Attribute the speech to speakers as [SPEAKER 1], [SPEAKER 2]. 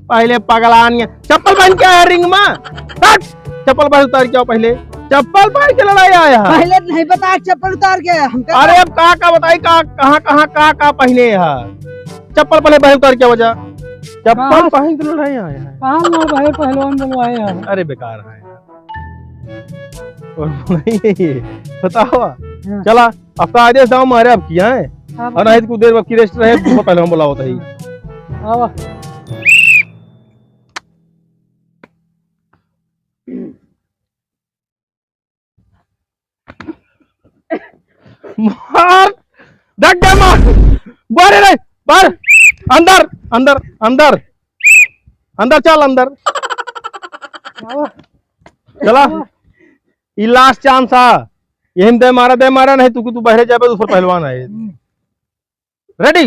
[SPEAKER 1] पहले पगलान चप्पल पहन के आया रिंग में। चप्पल पहन उतार के आओ पहले। चप्पल पहन के लड़ाई आया।
[SPEAKER 2] पहले नहीं पता चप्पल उतार के
[SPEAKER 1] अरे अब का बताई कहाँ पहने है। चप्पल पहले उतार के वजह चप्पल पहन के लड़ाई आया है।
[SPEAKER 2] कहाँ भाई पहलवान बुलवाए हैं।
[SPEAKER 1] अरे बेकार है बताओ। चला अब का आदेश दाव मारे अब किया है और नहीं कुछ देर वक्त रेस्ट रहे तुम पहले हम बुलाओ ही। मार डग गया मार बारे रे बाहर अंदर अंदर अंदर अंदर चल अंदर चला ये लास्ट चांस है। यही दे मारा नहीं तू बाहर जाए दूसरा पहलवान है। रेडी